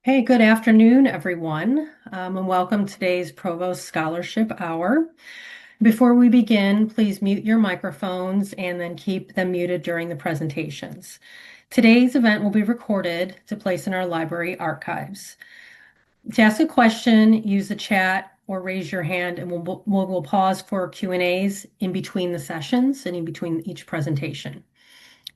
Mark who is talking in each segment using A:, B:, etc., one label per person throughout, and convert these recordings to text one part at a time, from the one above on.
A: Hey, good afternoon, everyone, and welcome to today's Provost Scholarship Hour. Before we begin, please mute your microphones and then keep them muted during the presentations. Today's event will be recorded to place in our library archives. To ask a question, use the chat or raise your hand, and we'll pause for Q&As in between the sessions and in between each presentation.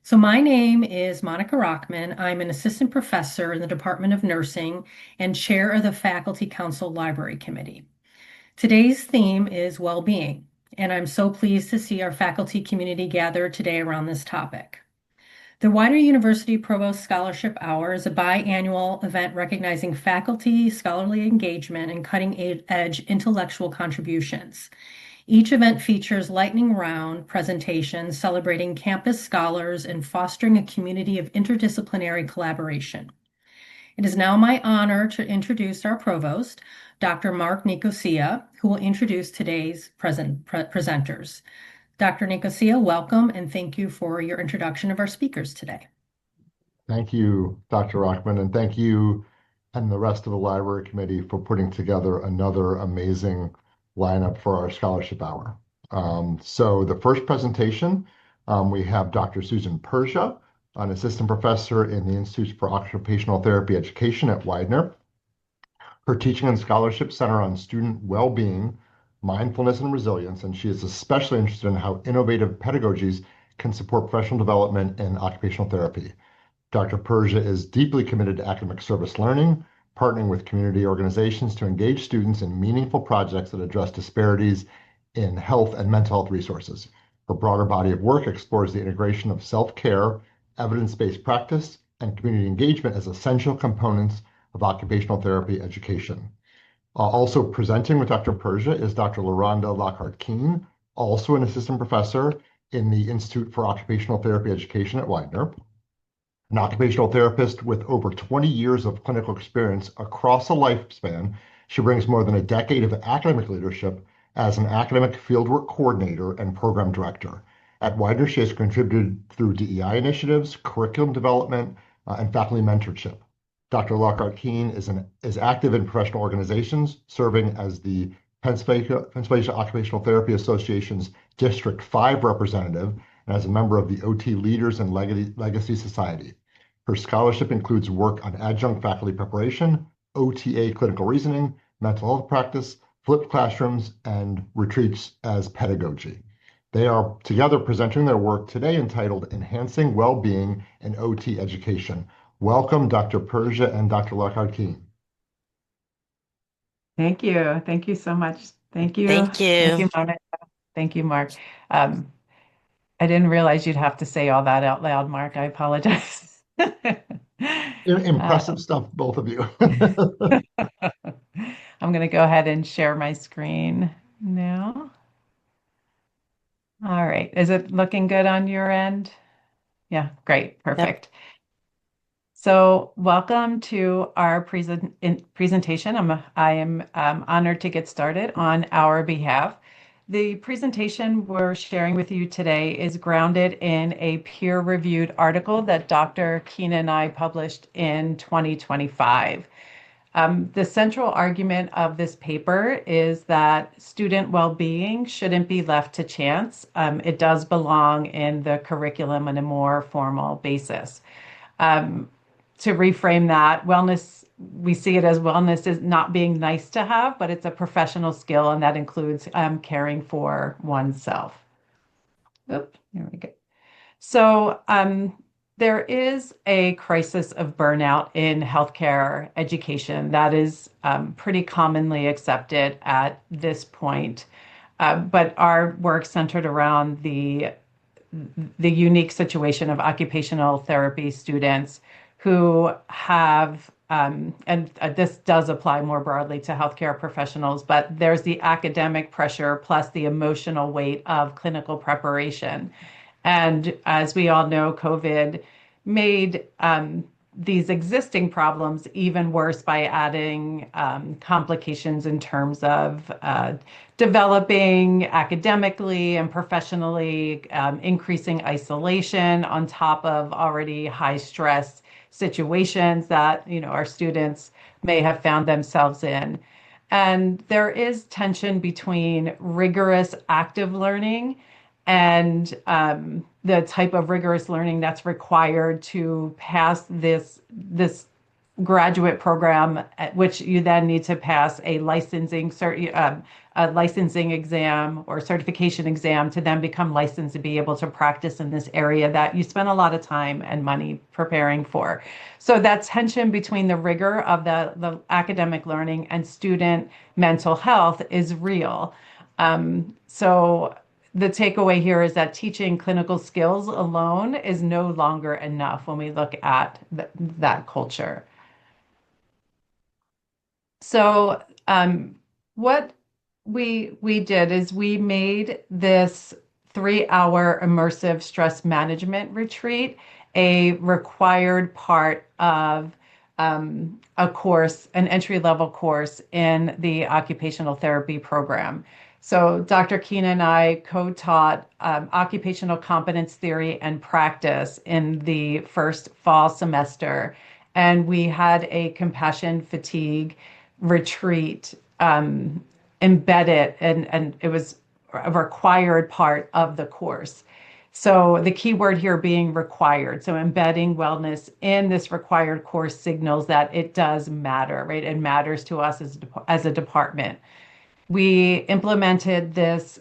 A: So my name is Monica Rockman. I'm an assistant professor in the Department of Nursing and chair of the Faculty Council Library Committee. Today's theme is well-being, and I'm so pleased to see our faculty community gather today around this topic. The Widener University Provost Scholarship Hour is a biannual event recognizing faculty, scholarly engagement, and cutting-edge intellectual contributions. Each event features lightning round presentations celebrating campus scholars and fostering a community of interdisciplinary collaboration. It is now my honor to introduce our provost, Dr. Mark Nicosia, who will introduce today's presenters. Dr. Nicosia, welcome, and thank you for your introduction of our speakers today.
B: Thank you, Dr. Rockman, and thank you and the rest of the library committee for putting together another amazing lineup for our scholarship hour. So the first presentation, we have Dr. Susan Persia, an assistant professor in the Institute for Occupational Therapy Education at Widener. Her teaching and scholarship center on student well-being, mindfulness, and resilience, and she is especially interested in how innovative pedagogies can support professional development in occupational therapy. Dr. Persia is deeply committed to academic service learning, partnering with community organizations to engage students in meaningful projects that address disparities in health and mental health resources. Her broader body of work explores the integration of self-care, evidence-based practice, and community engagement as essential components of occupational therapy education. Also presenting with Dr. Persia is Dr. LaRonda Lockhart-Keene, also an assistant professor in the Institute for Occupational Therapy Education at Widener. An occupational therapist with over 20 years of clinical experience across a lifespan, she brings more than a decade of academic leadership as an academic fieldwork coordinator and program director. At Widener, she has contributed through DEI initiatives, curriculum development, and faculty mentorship. Dr. Lockhart-Keene is active in professional organizations, serving as the Pennsylvania Occupational Therapy Association's District 5 representative and as a member of the OT Leaders and Legacy Society. Her scholarship includes work on adjunct faculty preparation, OTA clinical reasoning, mental health practice, flipped classrooms, and retreats as pedagogy. They are together presenting their work today entitled Enhancing Wellbeing in OT Education. Welcome, Dr. Persia and Dr. Lockhart-Keene.
C: Thank you. Thank you so much. Thank you.
D: Thank you.
C: Thank you, Monica. Thank you, Mark. I didn't realize you'd have to say all that out loud, Mark. I apologize.
B: Impressive stuff, both of you.
C: I'm going to go ahead and share my screen now. All right. Is it looking good on your end? Yeah, great. Perfect. Yep. So welcome to our presentation. I am honored to get started on our behalf. The presentation we're sharing with you today is grounded in a peer-reviewed article that Dr. Keene and I published in 2025. The central argument of this paper is that student well-being shouldn't be left to chance. It does belong in the curriculum on a more formal basis. To reframe that, wellness, we see it as wellness is not being nice to have, but it's a professional skill, and that includes caring for oneself. Oops, here we go. So there is a crisis of burnout in healthcare education that is pretty commonly accepted at this point, but our work centered around the unique situation of occupational therapy students who have, and this does apply more broadly to healthcare professionals, but there's the academic pressure plus the emotional weight of clinical preparation. And as we all know, COVID made these existing problems even worse by adding complications in terms of developing academically and professionally, increasing isolation on top of already high stress situations that, our students may have found themselves in. And there is tension between rigorous active learning and the type of rigorous learning that's required to pass this graduate program, at which you then need to pass a licensing exam or certification exam to then become licensed to be able to practice in this area that you spend a lot of time and money preparing for. So that tension between the rigor of the academic learning and student mental health is real. So the takeaway here is that teaching clinical skills alone is no longer enough when we look at that culture. So what we did is we made this 3-hour immersive stress management retreat a required part of a course, an entry-level course in the occupational therapy program. So Dr. Keene and I co-taught occupational competence theory and practice in the first fall semester, and we had a compassion fatigue retreat embedded, and it was a required part of the course. So the key word here being required. So embedding wellness in this required course signals that it does matter, right? It matters to us as a department. We implemented this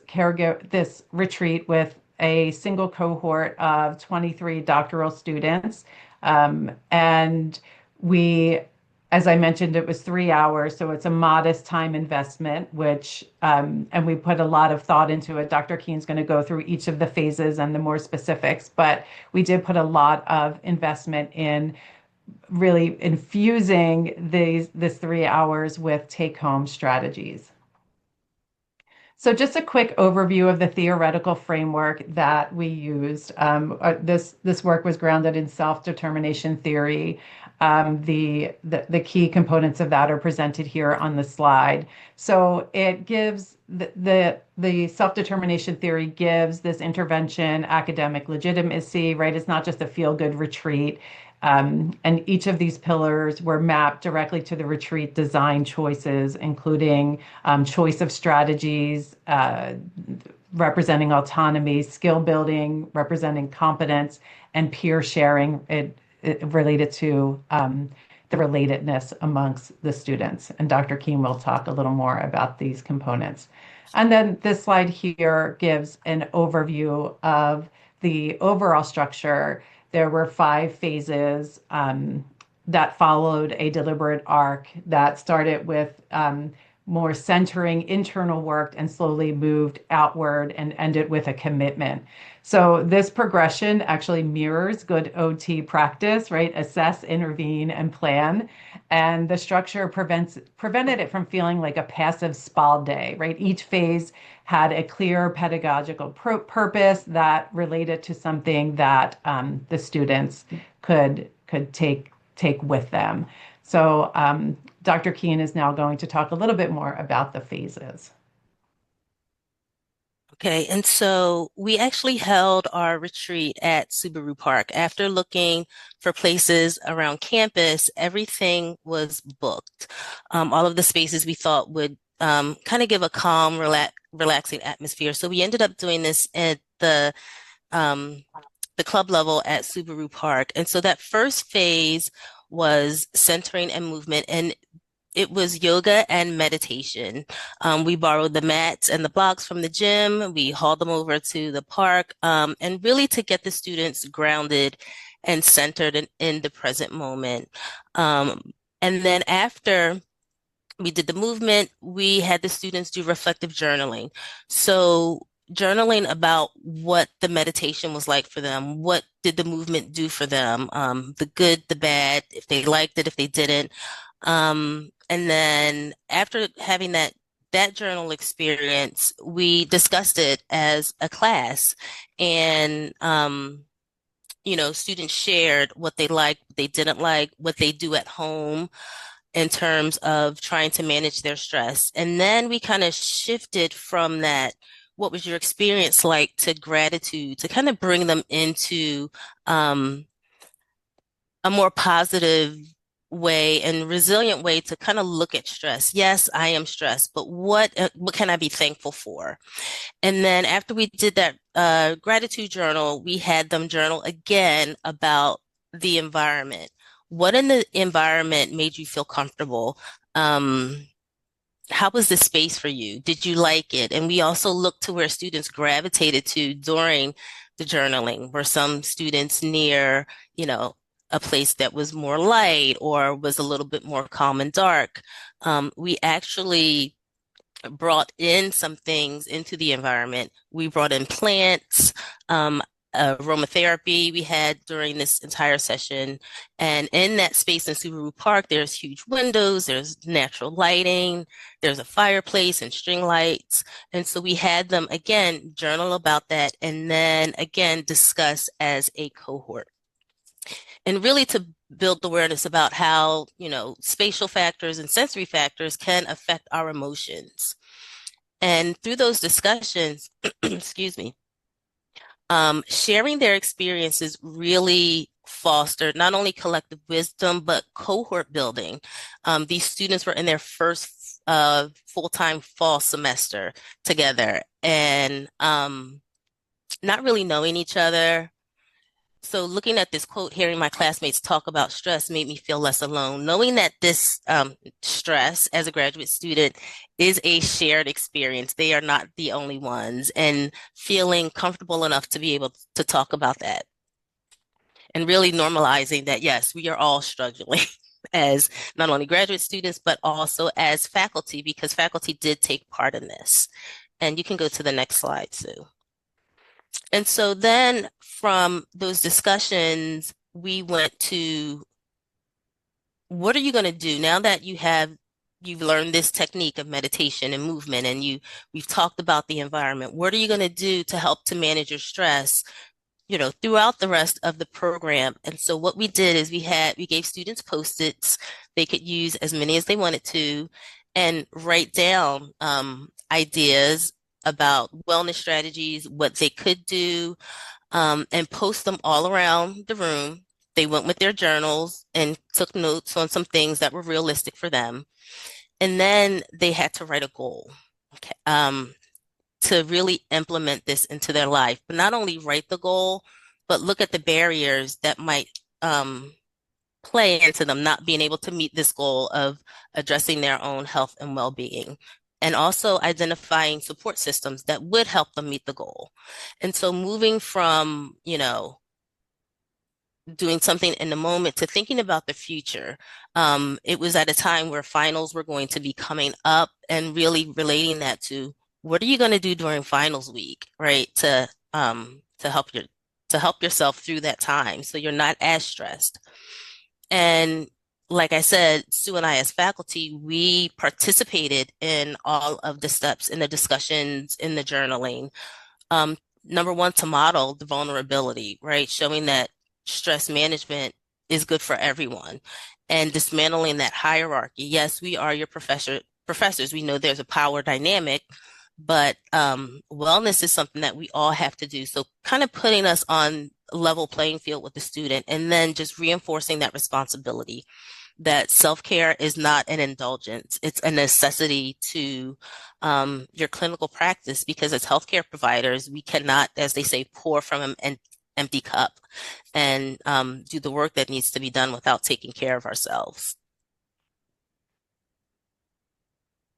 C: retreat with a single cohort of 23 doctoral students. And we, as I mentioned, it was 3 hours, so it's a modest time investment, and we put a lot of thought into it. Dr. Keene's going to go through each of the phases and the more specifics, but we did put a lot of investment in really infusing this 3 hours with take-home strategies. So just a quick overview of the theoretical framework that we used. This work was grounded in self-determination theory. The key components of that are presented here on the slide. So it gives the self-determination theory gives this intervention academic legitimacy, right? It's not just a feel-good retreat. And each of these pillars were mapped directly to the retreat design choices, including choice of strategies, representing autonomy, skill building, representing competence, and peer sharing related to the relatedness amongst the students. And Dr. Keene will talk a little more about these components. And then this slide here gives an overview of the overall structure. There were 5 phases that followed a deliberate arc that started with more centering internal work and slowly moved outward and ended with a commitment. So this progression actually mirrors good OT practice, right? Assess, intervene, and plan. And the structure prevented it from feeling like a passive spa day, right? Each phase had a clear pedagogical purpose that related to something that the students could take with them. So Dr. Keene is now going to talk a little bit more about the phases.
D: Okay, and so we actually held our retreat at Subaru Park. After looking for places around campus, everything was booked. All of the spaces we thought would kind of give a calm, relaxing atmosphere. So we ended up doing this at the club level at Subaru Park. And so that first phase was centering and movement, and it was yoga and meditation. We borrowed the mats and the blocks from the gym. We hauled them over to the park, and really to get the students grounded and centered in the present moment. And then after we did the movement, we had the students do reflective journaling. So journaling about what the meditation was like for them, what did the movement do for them, the good, the bad, if they liked it, if they didn't. And then after having that journal experience, we discussed it as a class, and students shared what they liked, what they didn't like, what they do at home in terms of trying to manage their stress. And then we kind of shifted from that, what was your experience like, to gratitude, to kind of bring them into a more positive way and resilient way to kind of look at stress. Yes, I am stressed, but what can I be thankful for? And then after we did that gratitude journal, we had them journal again about the environment. What in the environment made you feel comfortable? Um, how was the space for you? Did you like it? And we also looked to where students gravitated to during the journaling. Were some students near, you know, a place that was more light or was a little bit more calm and dark? We actually brought in some things into the environment. We brought in plants, aromatherapy we had during this entire session. And in that space in Subaru Park, there's huge windows, there's natural lighting, there's a fireplace and string lights. And so we had them again journal about that and then again discuss as a cohort. And really to build awareness about how, spatial factors and sensory factors can affect our emotions. And through those discussions, excuse me, sharing their experiences really fostered not only collective wisdom, but cohort building. These students were in their first full-time fall semester together and not really knowing each other. So looking at this quote, hearing my classmates talk about stress made me feel less alone. Knowing that this stress as a graduate student is a shared experience. They are not the only ones, and feeling comfortable enough to be able to talk about that. And really normalizing that, yes, we are all struggling as not only graduate students, but also as faculty, because faculty did take part in this. And you can go to the next slide, Sue. And so then from those discussions, we went to what are you going to do now that you've learned this technique of meditation and movement and we've talked about the environment. What are you going to do to help to manage your stress, throughout the rest of the program? And so what we did is we gave students Post-its. They could use as many as they wanted to and write down ideas about wellness strategies, what they could do, and post them all around the room. They went with their journals and took notes on some things that were realistic for them. And then they had to write a goal, okay, to really implement this into their life. But not only write the goal, but look at the barriers that might play into them not being able to meet this goal of addressing their own health and well-being, and also identifying support systems that would help them meet the goal. And so moving from, doing something in the moment to thinking about the future. It was at a time where finals were going to be coming up and really relating that to what are you going to do during finals week, right? To help yourself through that time so you're not as stressed. And like I said, Sue and I as faculty, we participated in all of the steps in the discussions, in the journaling. Number one, to model the vulnerability, right? Showing that stress management is good for everyone and dismantling that hierarchy. Yes, we are your professors. We know there's a power dynamic, but wellness is something that we all have to do. So kind of putting us on a level playing field with the student and then just reinforcing that responsibility that self-care is not an indulgence. It's a necessity to your clinical practice because as healthcare providers, we cannot, as they say, pour from an empty cup and do the work that needs to be done without taking care of ourselves.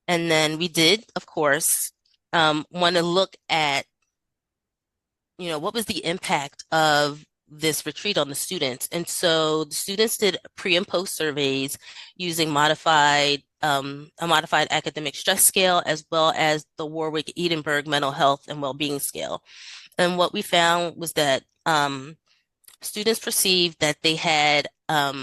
D: And then we did, of course, want to look at, what was the impact of this retreat on the students. And so the students did pre and post surveys using a modified academic stress scale, as well as the Warwick-Edinburgh mental health and well-being scale. And what we found was that students perceived that they had a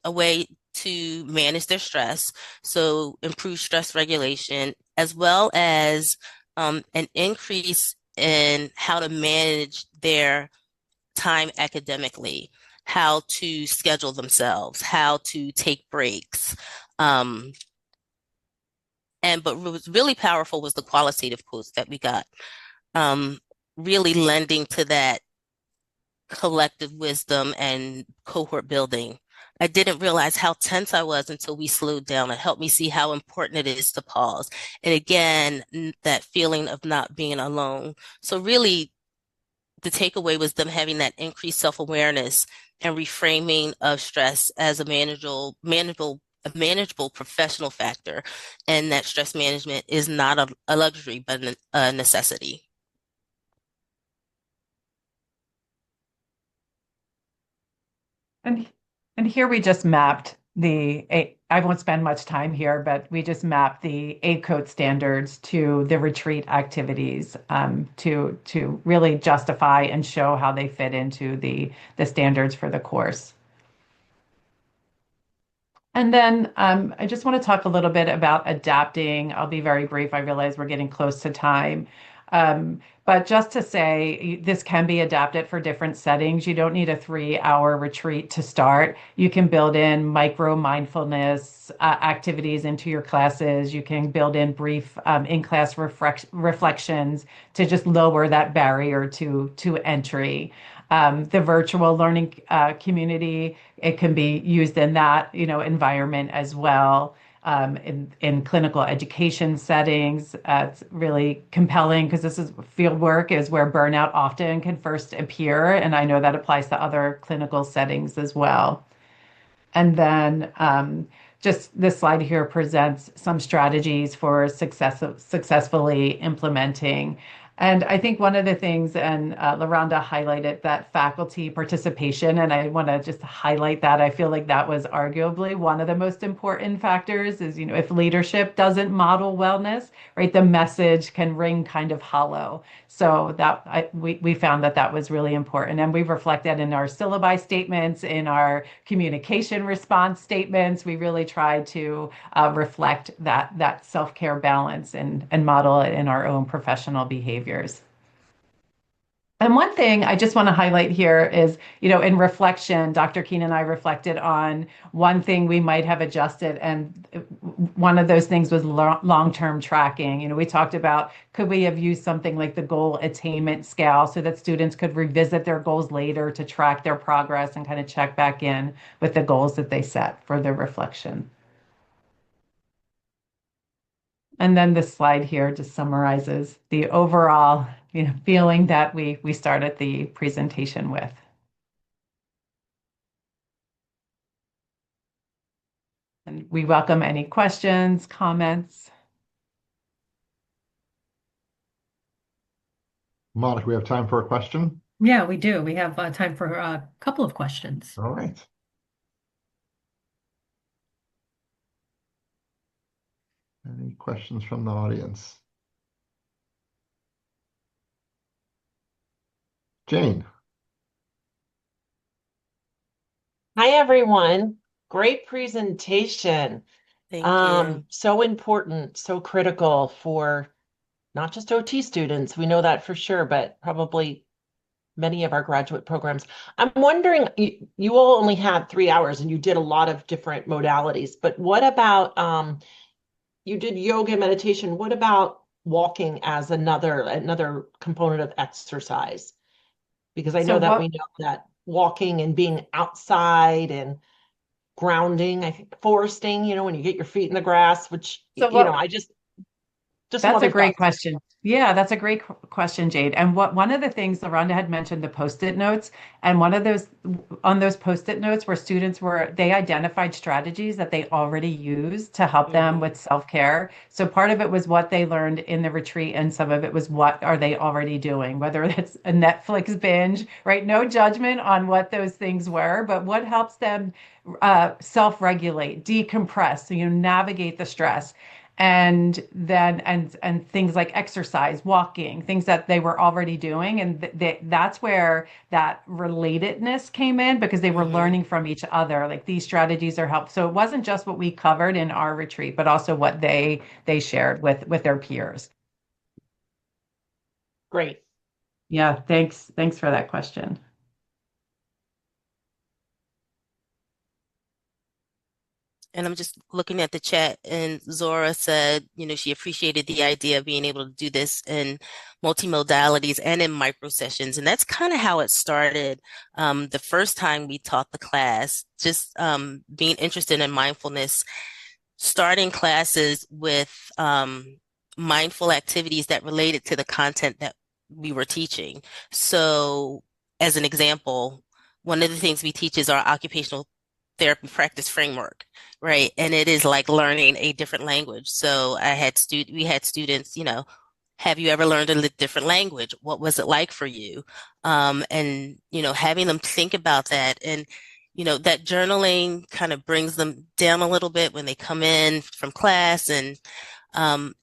D: way to manage their stress, so improve stress regulation, as well as an increase in how to manage their time academically, how to schedule themselves, how to take breaks. But what was really powerful was the qualitative quotes that we got, really lending to that collective wisdom and cohort building. I didn't realize how tense I was until we slowed down. It helped me see how important it is to pause. And again, that feeling of not being alone. So really, the takeaway was them having that increased self-awareness and reframing of stress as a manageable professional factor, and that stress management is not a luxury, but a necessity.
C: And and here we just mapped I won't spend much time here, but we just mapped the ACOTE standards to the retreat activities to really justify and show how they fit into the standards for the course. And then I just want to talk a little bit about adapting. I'll be very brief. I realize we're getting close to time. But just to say, this can be adapted for different settings. You don't need a 3-hour retreat to start. You can build in micro mindfulness activities into your classes. You can build in brief in-class reflections to just lower that barrier to entry. The virtual learning community, it can be used in that, environment as well. In clinical education settings, it's really compelling because this is field work is where burnout often can first appear, and I know that applies to other clinical settings as well. And then just this slide here presents some strategies for successfully implementing. And I think one of the things, and LaRonda highlighted that faculty participation, and I want to just highlight that. I feel like that was arguably one of the most important factors is, if leadership doesn't model wellness, right, the message can ring kind of hollow. So we found that was really important. And we've reflected in our syllabi statements, in our communication response statements. We really tried to reflect that self-care balance and model it in our own professional behaviors. And one thing I just want to highlight here is, in reflection, Dr. Keene and I reflected on one thing we might have adjusted. And one of those things was long-term tracking. We talked about, could we have used something like the goal attainment scale so that students could revisit their goals later to track their progress and kind of check back in with the goals that they set for their reflection. And then this slide here just summarizes the overall, feeling that we started the presentation with. And we welcome any questions, comments.
B: Monica, we have time for a question?
A: Yeah, we do. We have time for a couple of questions.
B: All right. Any questions from the audience? Jane.
E: Hi, everyone. Great presentation.
D: Thank you.
E: So important, so critical for not just OT students. We know that for sure, but probably many of our graduate programs. I'm wondering, you all only had 3 hours and you did a lot of different modalities, but what about, you did yoga, meditation. What about walking as another component of exercise? Because I know that we know that walking and being outside and grounding, I think foresting, when you get your feet in the grass, which, I just
C: that's a great question. Yeah, that's a great question, Jade. And one of the things LaRonda had mentioned, the Post-it notes, and one of those on those Post-it notes where students they identified strategies that they already used to help them with self-care. So part of it was what they learned in the retreat, and some of it was what are they already doing, whether it's a Netflix binge, right? No judgment on what those things were, but what helps them self-regulate, decompress, so navigate the stress. And then and things like exercise, walking, things that they were already doing, and that's where that relatedness came in, because they were learning from each other. Like, these strategies are helpful. So it wasn't just what we covered in our retreat, but also what they shared with their peers.
E: Great.
C: Yeah, thanks for that question.
D: And I'm just looking at the chat, and Zora said, she appreciated the idea of being able to do this in multimodalities and in micro sessions. And that's kind of how it started. The first time we taught the class, just being interested in mindfulness, starting classes with mindful activities that related to the content that we were teaching. So, as an example, one of the things we teach is our occupational therapy practice framework, right? And it is like learning a different language. So we had students, have you ever learned a different language? What was it like for you? And having them think about that, and that journaling kind of brings them down a little bit when they come in from class, and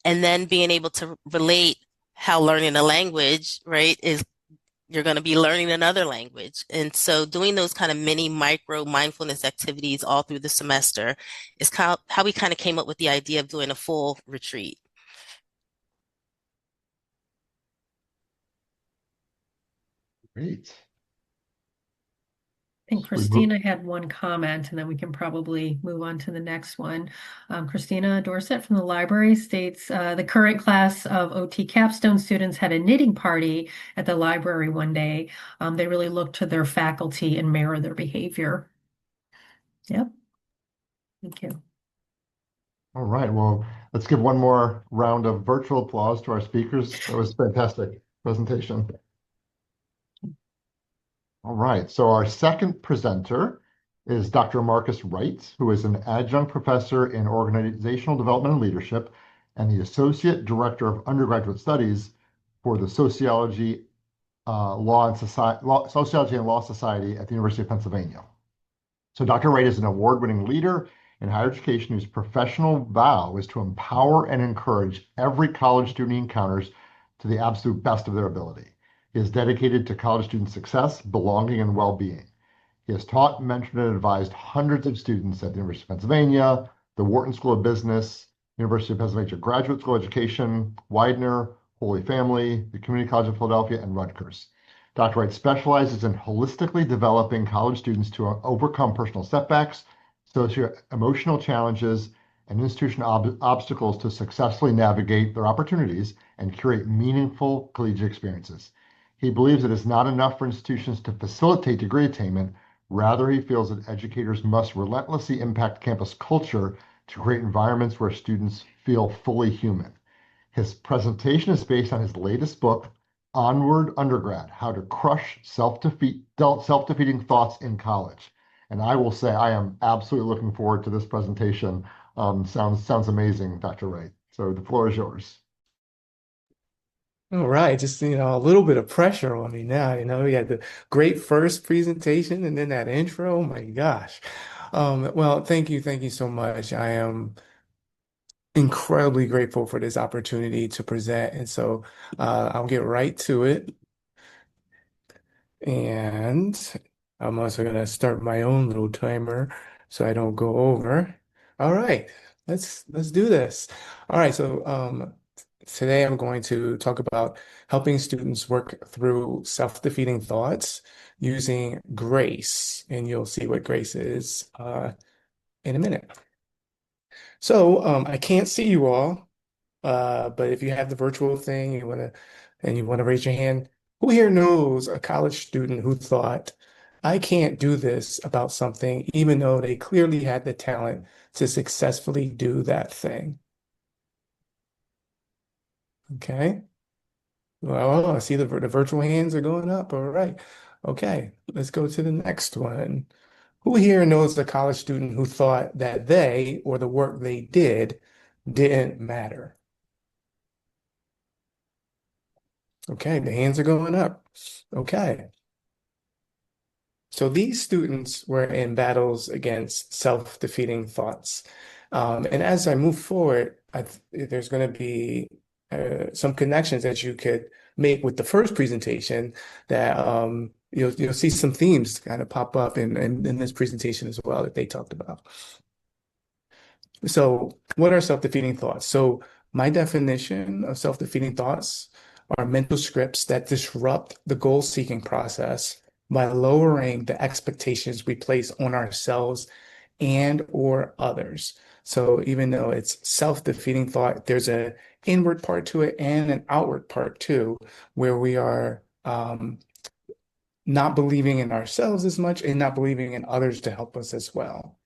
D: then being able to relate how learning a language, right, is you're going to be learning another language. And so doing those kind of mini micro mindfulness activities all through the semester is kind of how we kind of came up with the idea of doing a full retreat.
B: Great.
A: I think Christina had one comment, and then we can probably move on to the next one. Christina Dorset from the library states, the current class of OT capstone students had a knitting party at the library one day. They really looked to their faculty and mirror their behavior. Yep. Thank you.
B: All right. Well, let's give one more round of virtual applause to our speakers. That was a fantastic presentation. All right. So our second presenter is Dr. Marcus Wright, who is an adjunct professor in organizational development and leadership and the associate director of undergraduate studies for the Sociology, Sociology and Law Society at the University of Pennsylvania. So Dr. Wright is an award-winning leader in higher education whose professional vow is to empower and encourage every college student he encounters to the absolute best of their ability. He is dedicated to college student success, belonging, and well-being. He has taught, mentored, and advised hundreds of students at the University of Pennsylvania, the Wharton School of Business, University of Pennsylvania Graduate School of Education, Widener, Holy Family, the Community College of Philadelphia, and Rutgers. Dr. Wright specializes in holistically developing college students to overcome personal setbacks, socio-emotional challenges, and institutional obstacles to successfully navigate their opportunities and curate meaningful collegiate experiences. He believes it is not enough for institutions to facilitate degree attainment. Rather, he feels that educators must relentlessly impact campus culture to create environments where students feel fully human. His presentation is based on his latest book, Onward Undergrad, How to Crush Self-Defeating Thoughts in College. And I will say I am absolutely looking forward to this presentation. Sounds amazing, Dr. Wright. So the floor is yours.
F: All right, just a little bit of pressure on me now. We had the great first presentation and then that intro. Oh my gosh. Well, thank you so much. I am incredibly grateful for this opportunity to present, and so I'll get right to it. And I'm also gonna start my own little timer so I don't go over. All right, let's do this. All right, so today I'm going to talk about helping students work through self-defeating thoughts using grace, and you'll see what grace is in a minute. So I can't see you all, but if you have the virtual thing, you want to raise your hand. Who here knows a college student who thought, I can't do this about something, even though they clearly had the talent to successfully do that thing? Okay. Well, I see the virtual hands are going up. All right. Okay, let's go to the next one. Who here knows a college student who thought that they or the work they didn't matter? Okay, the hands are going up. Okay. So these students were in battles against self-defeating thoughts. And as I move forward, there's going to be some connections that you could make with the first presentation that you'll see some themes kind of pop up in this presentation as well that they talked about. So what are self-defeating thoughts? So my definition of self-defeating thoughts are mental scripts that disrupt the goal-seeking process by lowering the expectations we place on ourselves and or others. So even though it's self-defeating thought, there's an inward part to it and an outward part too, where we are not believing in ourselves as much and not believing in others to help us as well.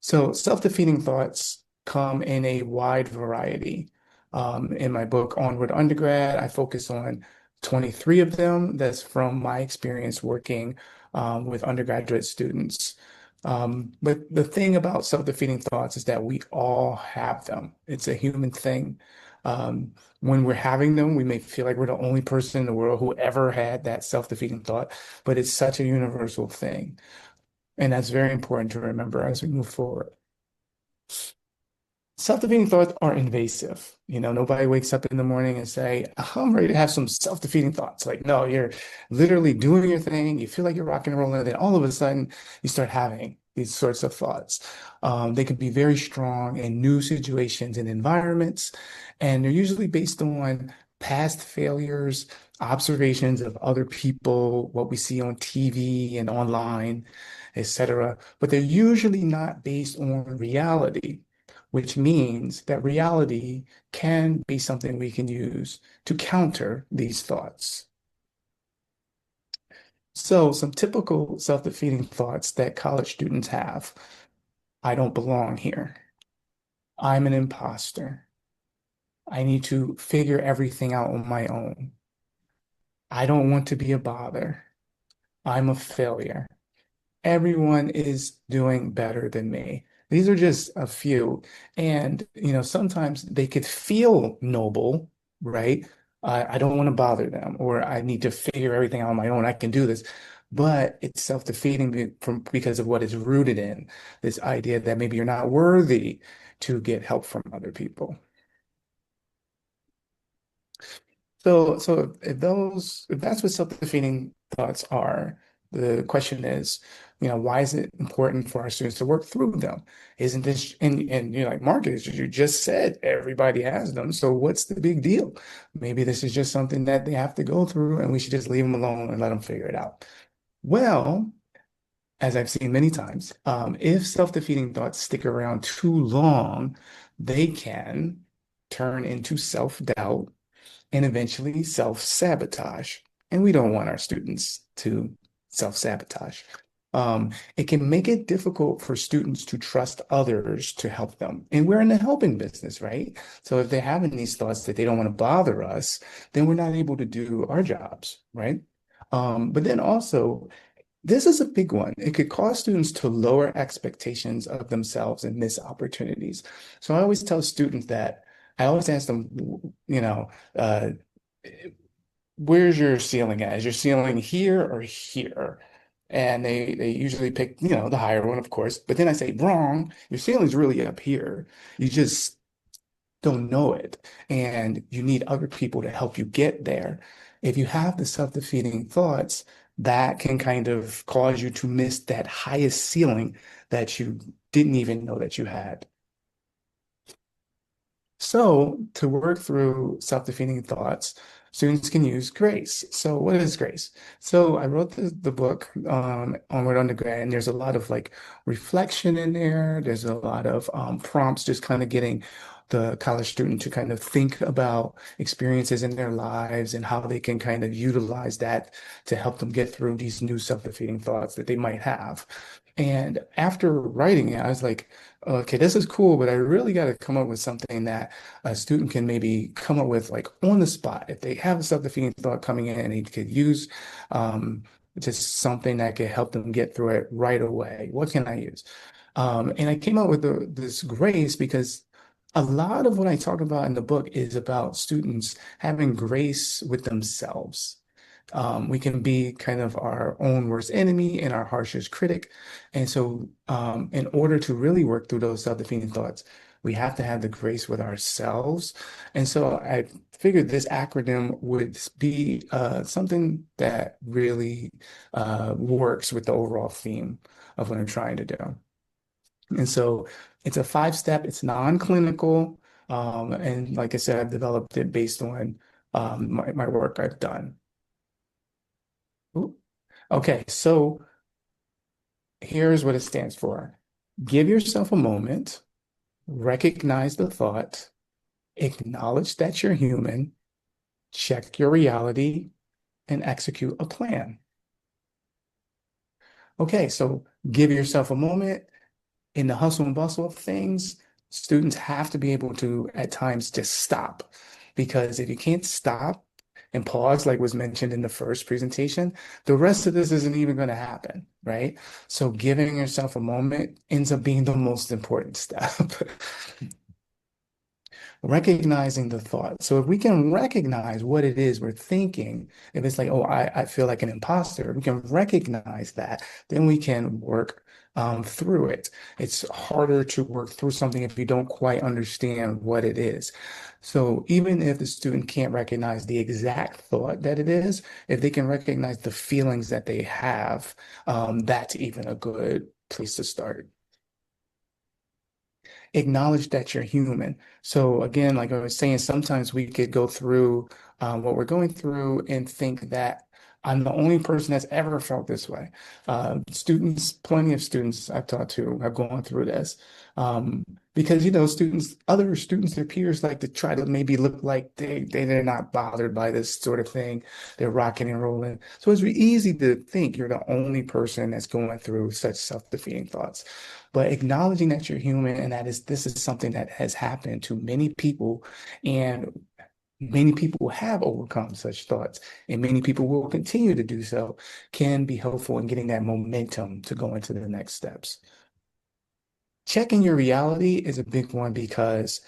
F: So self-defeating thoughts come in a wide variety. In my book, Onward Undergrad, I focus on 23 of them. That's from my experience working with undergraduate students. But the thing about self-defeating thoughts is that we all have them. It's a human thing. When we're having them, we may feel like we're the only person in the world who ever had that self-defeating thought, but it's such a universal thing. And that's very important to remember as we move forward. Self-defeating thoughts are invasive. Nobody wakes up in the morning and say, I'm ready to have some self-defeating thoughts. Like, no, you're literally doing your thing. You feel like you're rock and rolling, and then all of a sudden you start having these sorts of thoughts. They can be very strong in new situations and environments, and they're usually based on past failures, observations of other people, what we see on TV and online, etc. But they're usually not based on reality, which means that reality can be something we can use to counter these thoughts. So some typical self-defeating thoughts that college students have. I don't belong here. I'm an imposter. I need to figure everything out on my own. I don't want to be a bother. I'm a failure. Everyone is doing better than me. These are just a few. And, sometimes they could feel noble, right? I don't want to bother them, or I need to figure everything out on my own. I can do this. But it's self-defeating because of what it's rooted in, this idea that maybe you're not worthy to get help from other people. So if that's what self-defeating thoughts are, the question is, why is it important for our students to work through them? Isn't this, and like Marcus, you just said everybody has them. So what's the big deal? Maybe this is just something that they have to go through and we should just leave them alone and let them figure it out. Well, as I've seen many times, if self-defeating thoughts stick around too long, they can turn into self-doubt and eventually self-sabotage. And we don't want our students to self-sabotage. It can make it difficult for students to trust others to help them. And we're in the helping business, right? So if they're having these thoughts that they don't want to bother us, then we're not able to do our jobs, right? But then also, this is a big one. It could cause students to lower expectations of themselves and miss opportunities. So I always tell students that I always ask them, uh, where's your ceiling at? Is your ceiling here or here? And they usually pick, the higher one, of course. But then I say, wrong, your ceiling's really up here. You just don't know it. And you need other people to help you get there. If you have the self-defeating thoughts, that can kind of cause you to miss that highest ceiling that you didn't even know that you had. So to work through self-defeating thoughts, students can use grace. So what is grace? So I wrote the book Onward Undergrad, and there's a lot of like reflection in there. There's a lot of prompts, just kind of getting the college student to kind of think about experiences in their lives and how they can kind of utilize that to help them get through these new self-defeating thoughts that they might have. And after writing it, I was like, okay, this is cool, but I really got to come up with something that a student can maybe come up with like on the spot. If they have a self-defeating thought coming in and they could use just something that could help them get through it right away. What can I use? And I came up with this grace because a lot of what I talk about in the book is about students having grace with themselves. We can be kind of our own worst enemy and our harshest critic. And so, in order to really work through those self-defeating thoughts, we have to have the grace with ourselves. And so I figured this acronym would be something that really works with the overall theme of what I'm trying to do. And so it's a 5-step, it's non-clinical. And like I said, I've developed it based on my work I've done. Ooh. Okay, so here's what it stands for. Give yourself a moment, recognize the thought, acknowledge that you're human, check your reality, and execute a plan. Okay, so give yourself a moment. In the hustle and bustle of things, students have to be able to, at times, just stop. Because if you can't stop and pause, like was mentioned in the first presentation, the rest of this isn't even going to happen, right? So giving yourself a moment ends up being the most important step. Recognizing the thought. So if we can recognize what it is we're thinking, if it's like, oh, I feel like an imposter, we can recognize that, then we can work through it. It's harder to work through something if you don't quite understand what it is. So even if the student can't recognize the exact thought that it is, if they can recognize the feelings that they have, that's even a good place to start. Acknowledge that you're human. So again, like I was saying, sometimes we could go through what we're going through and think that I'm the only person that's ever felt this way. Students, plenty of students I've talked to have gone through this. Because, students, other students, their peers like to try to maybe look like they're not bothered by this sort of thing. They're rocking and rolling. So it's really easy to think you're the only person that's going through such self-defeating thoughts. But acknowledging that you're human and this is something that has happened to many people, and many people have overcome such thoughts, and many people will continue to do so, can be helpful in getting that momentum to go into the next steps. Checking your reality is a big one because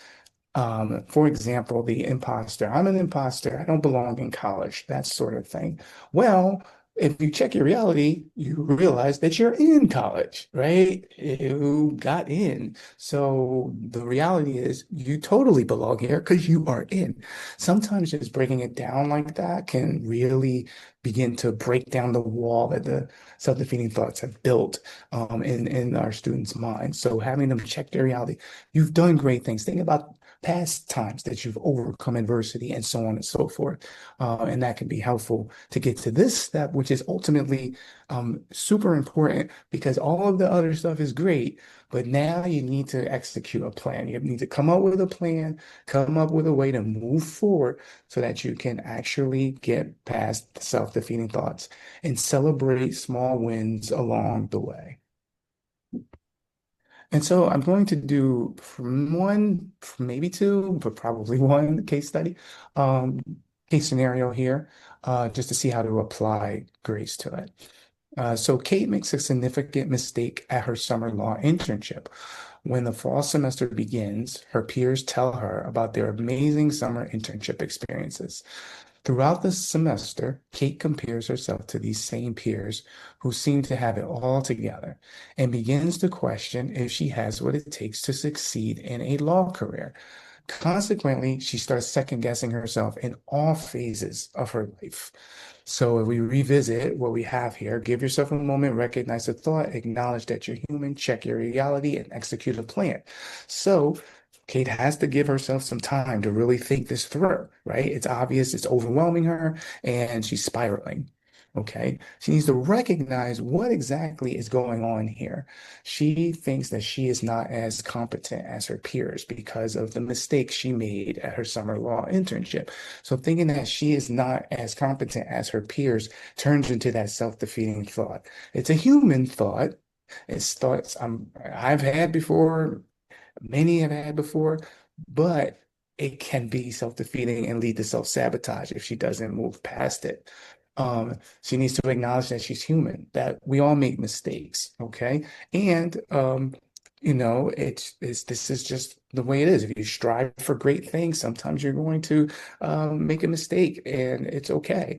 F: for example, the imposter. I'm an imposter. I don't belong in college, that sort of thing. Well, if you check your reality, you realize that you're in college, right? You got in. So the reality is you totally belong here because you are in. Sometimes just breaking it down like that can really begin to break down the wall that the self-defeating thoughts have built in our students' minds. So having them check their reality, you've done great things. Think about past times that you've overcome adversity and so on and so forth. And that can be helpful to get to this step, which is ultimately super important because all of the other stuff is great, but now you need to execute a plan. You need to come up with a plan, come up with a way to move forward so that you can actually get past the self-defeating thoughts and celebrate small wins along the way. And so I'm going to do from one, maybe two, but probably one case study, case scenario here, just to see how to apply grace to it. So Kate makes a significant mistake at her summer law internship. When the fall semester begins, her peers tell her about their amazing summer internship experiences. Throughout the semester, Kate compares herself to these same peers who seem to have it all together and begins to question if she has what it takes to succeed in a law career. Consequently, she starts second guessing herself in all phases of her life. So if we revisit what we have here, give yourself a moment, recognize the thought, acknowledge that you're human, check your reality, and execute a plan. So Kate has to give herself some time to really think this through, right? It's obvious, it's overwhelming her, and she's spiraling. Okay. She needs to recognize what exactly is going on here. She thinks that she is not as competent as her peers because of the mistakes she made at her summer law internship. So thinking that she is not as competent as her peers turns into that self-defeating thought. It's a human thought. It's thoughts I've had before, many have had before, but it can be self-defeating and lead to self-sabotage if she doesn't move past it. She needs to acknowledge that she's human, that we all make mistakes, okay? And this is just the way it is. If you strive for great things, sometimes you're going to make a mistake, and it's okay.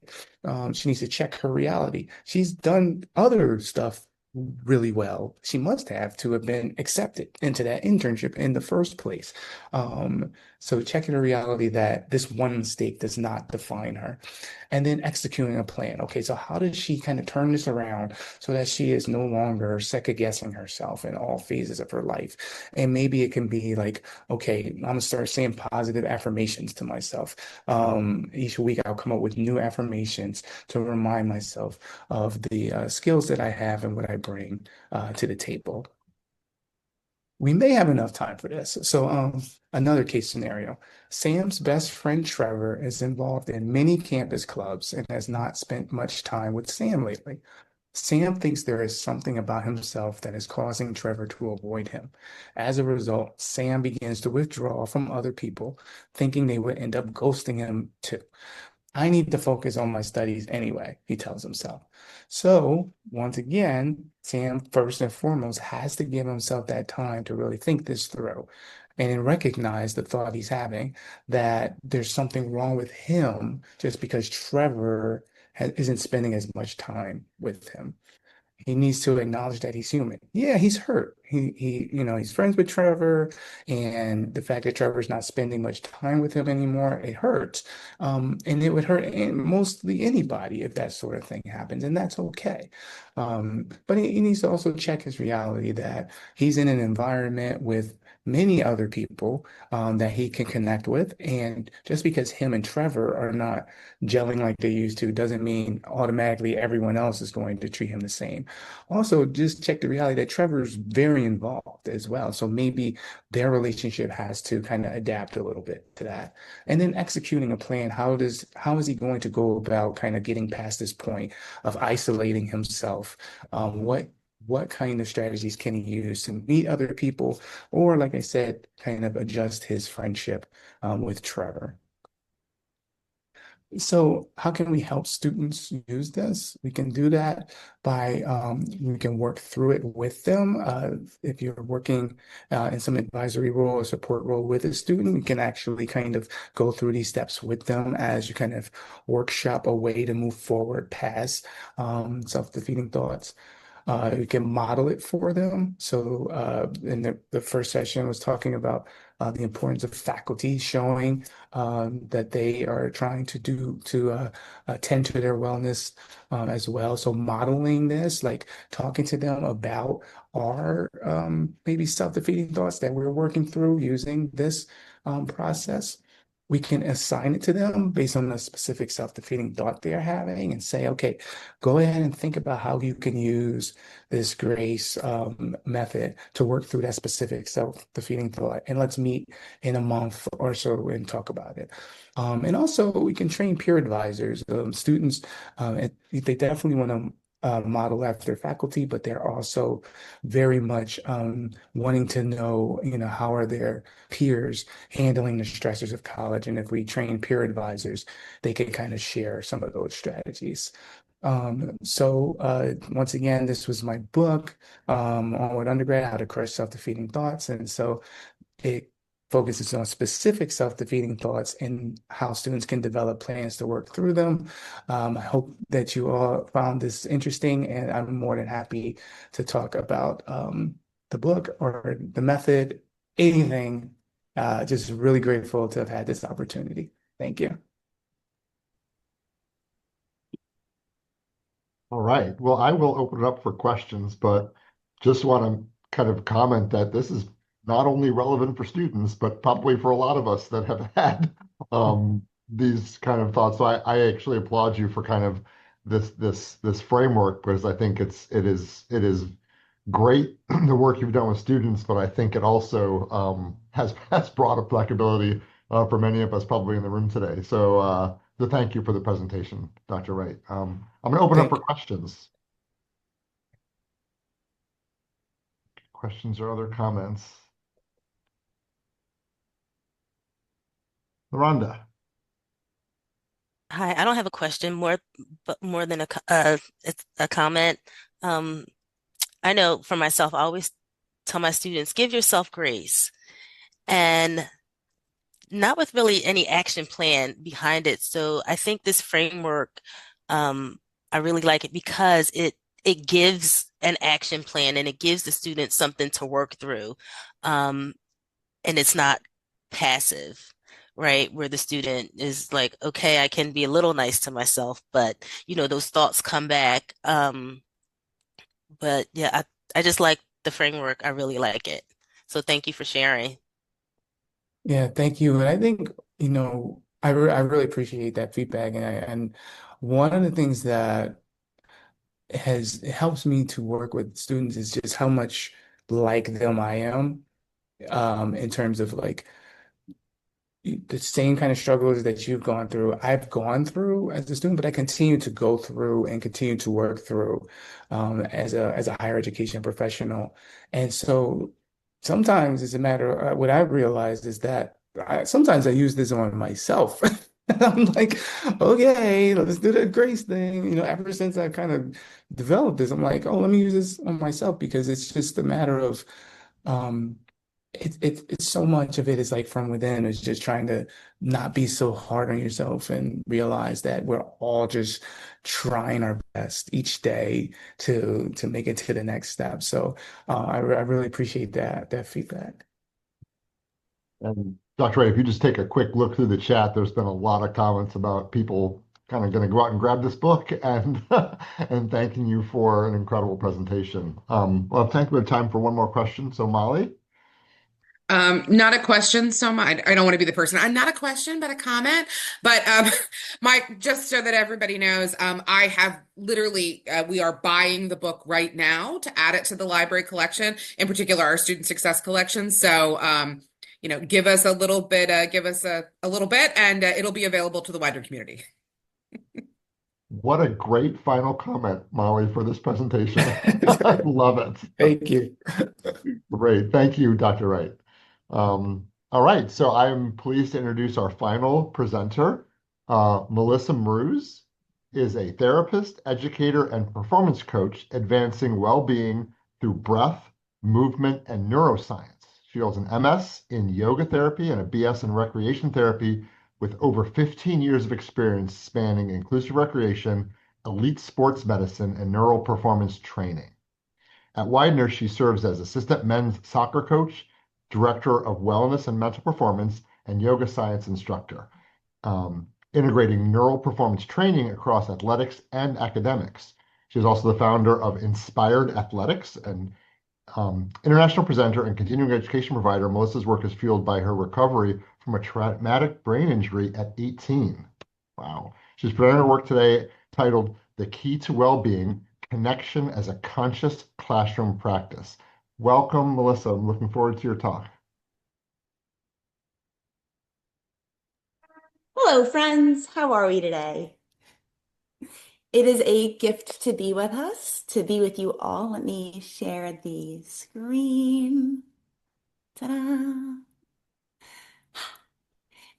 F: She needs to check her reality. She's done other stuff really well. She must have to have been accepted into that internship in the first place. So checking the reality that this one mistake does not define her. And then executing a plan. Okay, so how does she kind of turn this around so that she is no longer second guessing herself in all phases of her life? And maybe it can be like, okay, I'm gonna start saying positive affirmations to myself. Each week I'll come up with new affirmations to remind myself of the skills that I have and what I bring to the table. We may have enough time for this. So, another case scenario. Sam's best friend Trevor is involved in many campus clubs and has not spent much time with Sam lately. Sam thinks there is something about himself that is causing Trevor to avoid him. As a result, Sam begins to withdraw from other people, thinking they would end up ghosting him too. I need to focus on my studies anyway, he tells himself. So, once again, Sam, first and foremost, has to give himself that time to really think this through and then recognize the thought he's having that there's something wrong with him just because Trevor isn't spending as much time with him. He needs to acknowledge that he's human. Yeah, he's hurt. He's friends with Trevor, and the fact that Trevor's not spending much time with him anymore, it hurts. And it would hurt mostly anybody if that sort of thing happens, and that's okay. But he needs to also check his reality that he's in an environment with many other people that he can connect with, and just because him and Trevor are not gelling like they used to doesn't mean automatically everyone else is going to treat him the same. Also, just check the reality that Trevor's very involved as well. So maybe their relationship has to kind of adapt a little bit to that. And then executing a plan, how is he going to go about kind of getting past this point of isolating himself? What kind of strategies can he use to meet other people, or like I said, kind of adjust his friendship with Trevor? So how can we help students use this? We can do that by, we can work through it with them. If you're working in some advisory role or support role with a student, we can actually kind of go through these steps with them as you kind of workshop a way to move forward past self-defeating thoughts. We can model it for them. So in the first session was talking about the importance of faculty showing that they are trying to attend to their wellness as well. So modeling this, like talking to them about our maybe self-defeating thoughts that we're working through using this process. We can assign it to them based on the specific self-defeating thought they're having and say, okay, go ahead and think about how you can use this grace method to work through that specific self-defeating thought. And let's meet in a month or so and talk about it. And also, we can train peer advisors. Students, they definitely want to model after faculty, but they're also very much wanting to know, how are their peers handling the stressors of college. And if we train peer advisors, they can kind of share some of those strategies. Once again, this was my book on what undergrad, how to crush self-defeating thoughts. And so it focuses on specific self-defeating thoughts and how students can develop plans to work through them. I hope that you all found this interesting, and I'm more than happy to talk about the book or the method, anything. Just really grateful to have had this opportunity. Thank you.
B: All right. Well, I will open it up for questions, but just want to kind of comment that this is not only relevant for students, but probably for a lot of us that have had these kind of thoughts. So I actually applaud you for kind of this framework, because I think it is great the work you've done with students, but I think it also has brought applicability for many of us probably in the room today. So thank you for the presentation, Dr. Wright. I'm going to open up for questions. Questions or other comments? LaRonda.
D: Hi, I don't have a question, but more than it's a comment. I know for myself, I always tell my students, give yourself grace, and not with really any action plan behind it. So I think this framework, I really like it because it gives an action plan and it gives the students something to work through, and it's not passive. right? Where the student is like, okay, I can be a little nice to myself, but those thoughts come back. But yeah, I just like the framework. I really like it. So thank you for sharing.
F: Yeah, thank you. And I think, I really appreciate that feedback. And one of the things that has helps me to work with students is just how much like them I am, in terms of like the same kind of struggles that you've gone through, I've gone through as a student, but I continue to go through and continue to work through, as a higher education professional. And so sometimes it's a matter what I've realized is that sometimes I use this on myself. And I'm like, okay, let's do the grace thing. Ever since I kind of developed this, I'm like, oh, let me use this on myself because it's just a matter of, um, it's so much of it is like from within. It's just trying to not be so hard on yourself and realize that we're all just trying our best each day to make it to the next step. So I really appreciate that feedback.
B: And Dr. Ray, if you just take a quick look through the chat, there's been a lot of comments about people kind of going to go out and grab this book and and thanking you for an incredible presentation. Well, thank you. We have time for one more question. So Molly.
G: Not a question so much. I don't want to be the person. I'm not a question, but a comment. But Mike, just so that everybody knows, I have literally we are buying the book right now to add it to the library collection, in particular our student success collection. So give us a little bit, give us a little bit, and it'll be available to the wider community.
B: What a great final comment, Molly, for this presentation. I love it.
F: Thank you.
B: Great. Thank you, Dr. Wright. All right, so I'm pleased to introduce our final presenter. Melissa Mroz is a therapist, educator, and performance coach advancing well-being through breath, movement, and neuroscience. She holds an MS in yoga therapy and a BS in recreation therapy with over 15 years of experience spanning inclusive recreation, elite sports medicine, and neural performance training. At Widener, she serves as assistant men's soccer coach, director of wellness and mental performance, and yoga science instructor, integrating neural performance training across athletics and academics. She is also the founder of Inspired Athletics, and international presenter and continuing education provider. Melissa's work is fueled by her recovery from a traumatic brain injury at 18. Wow. She's presenting her work today titled The Key to Wellbeing, Connection as a Conscious Classroom Practice. Welcome, Melissa. I'm looking forward to your talk.
H: Hello, friends. How are we today? It is a gift to be with us, to be with you all. Let me share the screen. Ta-da!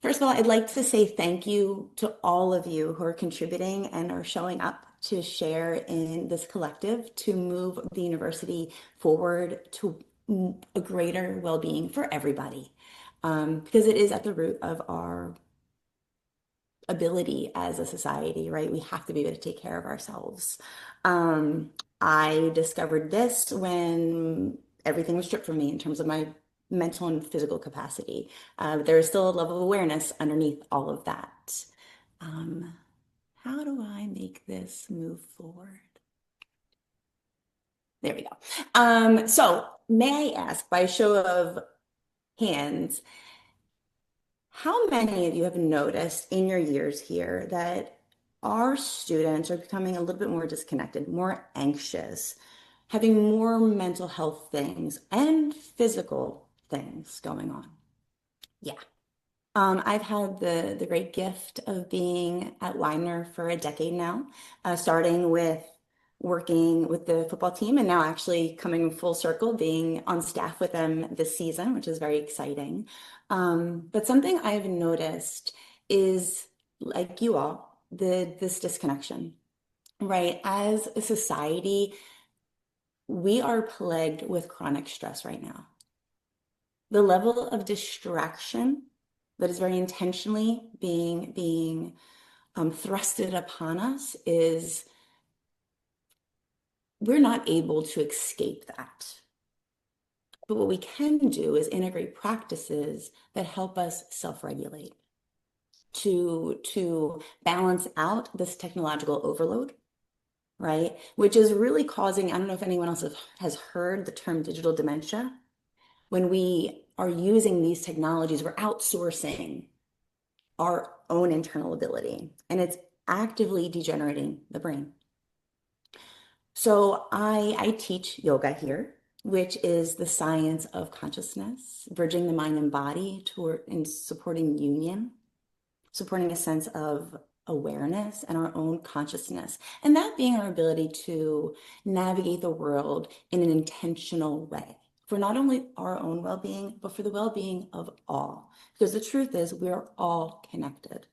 H: First of all, I'd like to say thank you to all of you who are contributing and are showing up to share in this collective to move the university forward to a greater well-being for everybody, because it is at the root of our ability as a society, right? We have to be able to take care of ourselves. I discovered this when everything was stripped from me in terms of my mental and physical capacity. But there is still a level of awareness underneath all of that. How do I make this move forward? There we go. So may I ask, by show of hands, how many of you have noticed in your years here that our students are becoming a little bit more disconnected, more anxious, having more mental health things and physical things going on? Yeah. I've had the great gift of being at Widener for a decade now, starting with working with the football team and now actually coming full circle, being on staff with them this season, which is very exciting. But something I've noticed is, like you all, this disconnection, right? As a society, we are plagued with chronic stress right now. The level of distraction that is very intentionally being thrusted upon us is, we're not able to escape that. But what we can do is integrate practices that help us self-regulate. to balance out this technological overload, right? Which is really causing, I don't know if anyone else has heard the term digital dementia. When we are using these technologies, we're outsourcing our own internal ability, and it's actively degenerating the brain. So I teach yoga here, which is the science of consciousness, bridging the mind and body toward and supporting union, supporting a sense of awareness and our own consciousness, and that being our ability to navigate the world in an intentional way for not only our own well-being, but for the well-being of all. Because the truth is, we're all connected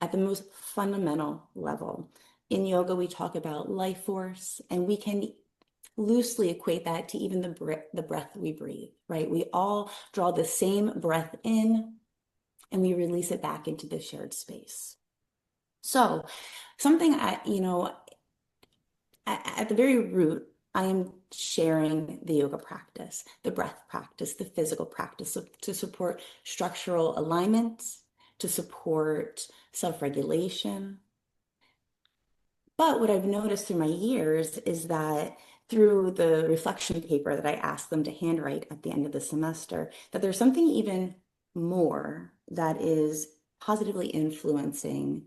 H: at the most fundamental level. In yoga, we talk about life force, and we can loosely equate that to even the breath we breathe, right? We all draw the same breath in, and we release it back into the shared space. So something at the very root, I am sharing the yoga practice, the breath practice, the physical practice to support structural alignment, to support self-regulation. But what I've noticed through my years is that through the reflection paper that I asked them to handwrite at the end of the semester, that there's something even more that is positively influencing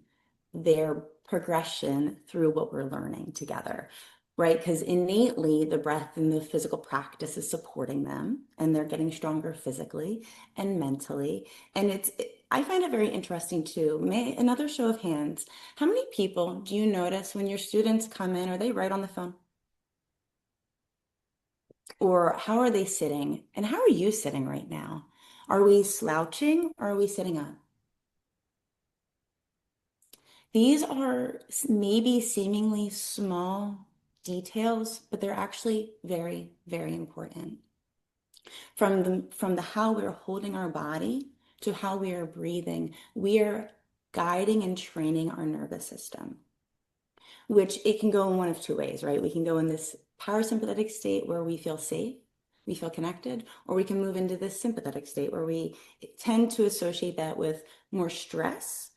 H: their progression through what we're learning together, right? Because innately the breath and the physical practice is supporting them, and they're getting stronger physically and mentally. And I find it very interesting too. Another show of hands, how many people do you notice when your students come in, are they right on the phone? Or how are they sitting? And how are you sitting right now? Are we slouching or are we sitting up? These are maybe seemingly small details, but they're actually very, very important. From the how we're holding our body to how we are breathing, we are guiding and training our nervous system, which it can go in one of two ways, right? We can go in this parasympathetic state where we feel safe, we feel connected, or we can move into this sympathetic state where we tend to associate that with more stress.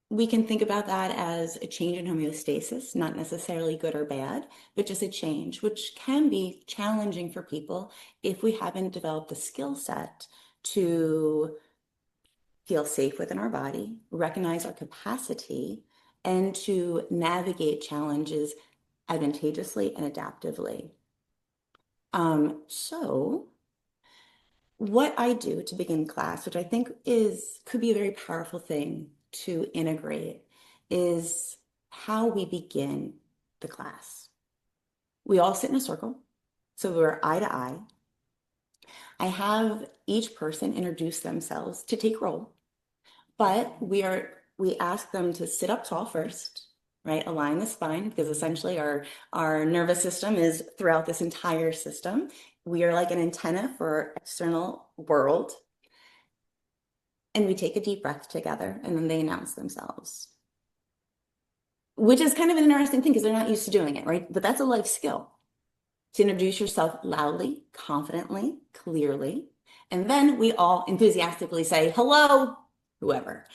H: We can think about that as a change in homeostasis, not necessarily good or bad, but just a change, which can be challenging for people if we haven't developed a skill set to feel safe within our body, recognize our capacity, and to navigate challenges advantageously and adaptively. So what I do to begin class, which I think could be a very powerful thing to integrate, is how we begin the class. We all sit in a circle, so we're eye to eye. I have each person introduce themselves to take roll, but we ask them to sit up tall first, right? Align the spine, because essentially our nervous system is throughout this entire system. We are like an antenna for our external world. And we take a deep breath together, and then they announce themselves, which is kind of an interesting thing because they're not used to doing it, right? But that's a life skill, to introduce yourself loudly, confidently, clearly. And then we all enthusiastically say, hello, whoever,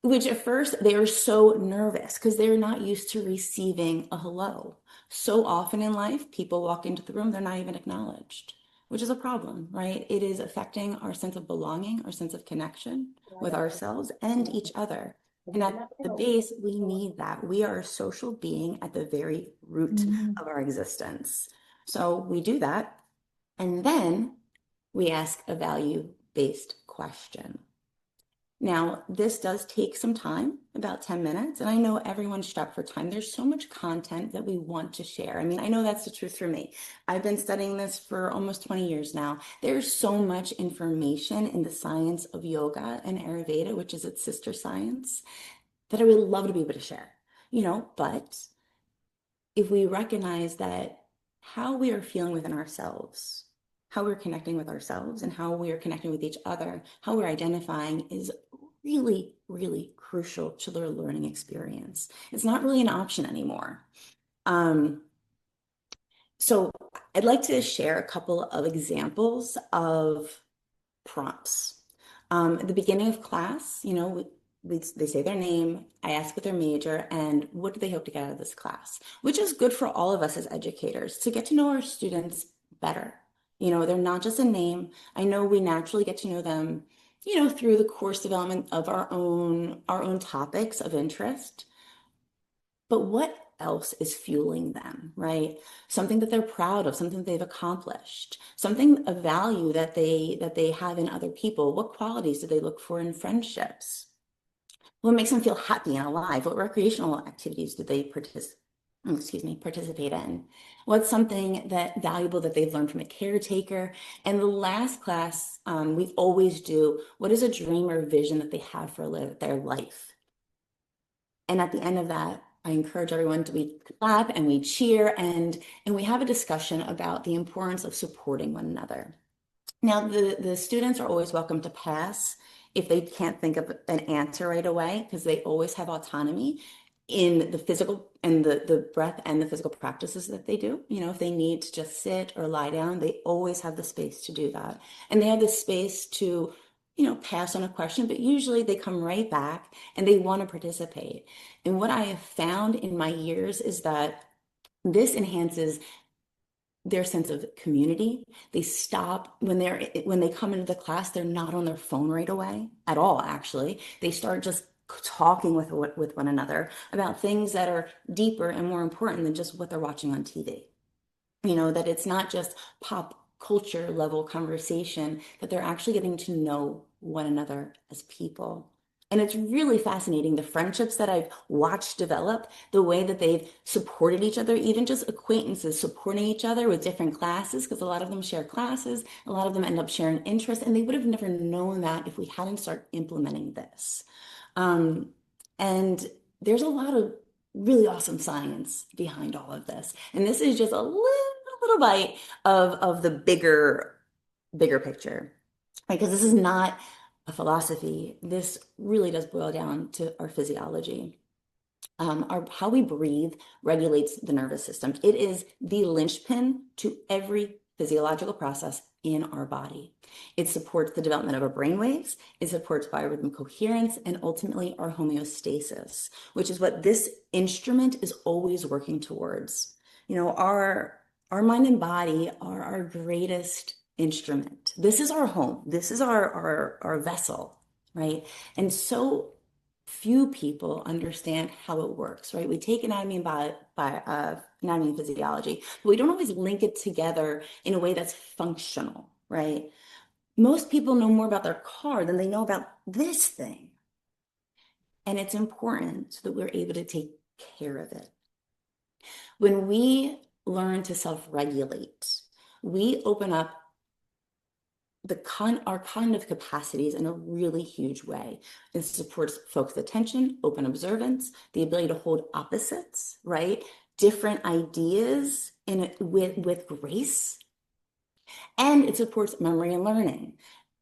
H: which at first they are so nervous because they're not used to receiving a hello. So often in life, people walk into the room, they're not even acknowledged, which is a problem, right? It is affecting our sense of belonging, our sense of connection with ourselves and each other. And at the base, we need that. We are a social being at the very root of our existence. So we do that. And then we ask a value-based question. Now, this does take some time, about 10 minutes, and I know everyone's strapped for time. There's so much content that we want to share. I mean, I know that's the truth for me. I've been studying this for almost 20 years now. There's so much information in the science of yoga and Ayurveda, which is its sister science, that I would love to be able to share, but if we recognize that how we are feeling within ourselves, how we're connecting with ourselves and how we are connecting with each other, how we're identifying is really, really crucial to their learning experience. It's not really an option anymore. So I'd like to share a couple of examples of prompts. At the beginning of class, they say their name, I ask what their major, and what do they hope to get out of this class, which is good for all of us as educators to get to know our students better. They're not just a name. I know we naturally get to know them, through the course development of our own topics of interest. But what else is fueling them, right? Something that they're proud of, something that they've accomplished, something of value that they have in other people. What qualities do they look for in friendships? What makes them feel happy and alive? What recreational activities do they participate in? What's something that valuable that they've learned from a caretaker? And the last class, we always do, what is a dream or vision that they have for their life? And at the end of that, I encourage everyone we clap and we cheer and we have a discussion about the importance of supporting one another. Now, the students are always welcome to pass if they can't think of an answer right away, because they always have autonomy in the physical and the breath and the physical practices that they do. If they need to just sit or lie down, they always have the space to do that. And they have the space to, pass on a question, but usually they come right back and they want to participate. And what I have found in my years is that this enhances their sense of community. They stop when they come into the class, they're not on their phone right away at all, actually. They start just talking with one another about things that are deeper and more important than just what they're watching on TV. That it's not just pop culture level conversation, that they're actually getting to know one another as people. And it's really fascinating, the friendships that I've watched develop, the way that they've supported each other, even just acquaintances supporting each other with different classes, because a lot of them share classes, a lot of them end up sharing interests, and they would have never known that if we hadn't started implementing this. And there's a lot of really awesome science behind all of this. And this is just a little bite of the bigger picture, right? Because this is not a philosophy. This really does boil down to our physiology. How we breathe regulates the nervous system. It is the linchpin to every physiological process in our body. It supports the development of our brain waves. It supports biorhythm coherence and ultimately our homeostasis, which is what this instrument is always working towards. Our mind and body are our greatest instrument. This is our home. This is our vessel, right? And so few people understand how it works, right? We take anatomy and physiology, but we don't always link it together in a way that's functional, right? Most people know more about their car than they know about this thing. And it's important so that we're able to take care of it. When we learn to self-regulate, we open up our cognitive capacities in a really huge way. It supports focused attention, open observance, the ability to hold opposites, right? Different ideas with grace. And it supports memory and learning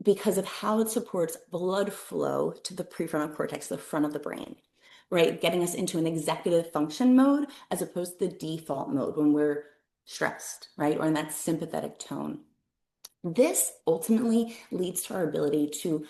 H: because of how it supports blood flow to the prefrontal cortex, the front of the brain, right? Getting us into an executive function mode as opposed to the default mode when we're stressed, right? Or in that sympathetic tone. This ultimately leads to our ability to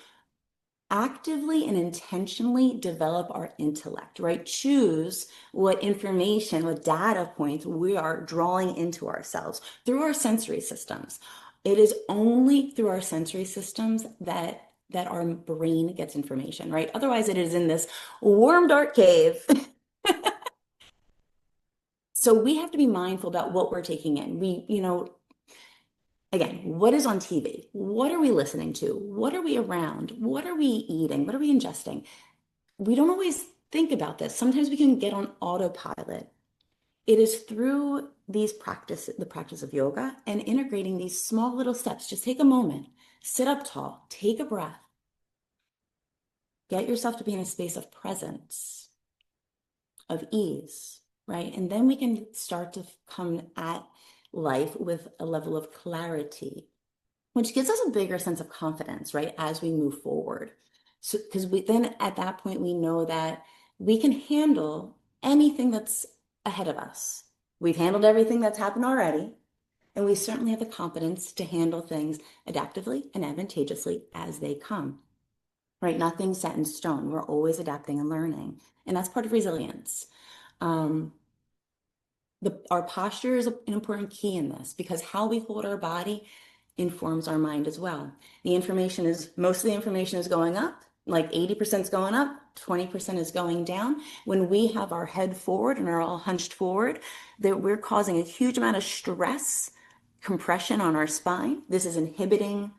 H: actively and intentionally develop our intellect, right? Choose what information, what data points we are drawing into ourselves through our sensory systems. It is only through our sensory systems that our brain gets information, right? Otherwise, it is in this warm, dark cave. So we have to be mindful about what we're taking in. Again, what is on TV? What are we listening to? What are we around? What are we eating? What are we ingesting? We don't always think about this. Sometimes we can get on autopilot. It is through the practice of yoga and integrating these small little steps. Just take a moment, sit up tall, take a breath, get yourself to be in a space of presence, of ease, right? And then we can start to come at life with a level of clarity, which gives us a bigger sense of confidence, right, as we move forward. So, because then at that point, we know that we can handle anything that's ahead of us. We've handled everything that's happened already, and we certainly have the confidence to handle things adaptively and advantageously as they come. right? Nothing's set in stone. We're always adapting and learning. And that's part of resilience. Um, our posture is an important key in this because how we hold our body informs our mind as well. Most of the information is going up, like 80% is going up, 20% is going down. When we have our head forward and are all hunched forward, that we're causing a huge amount of stress, compression on our spine. This is inhibiting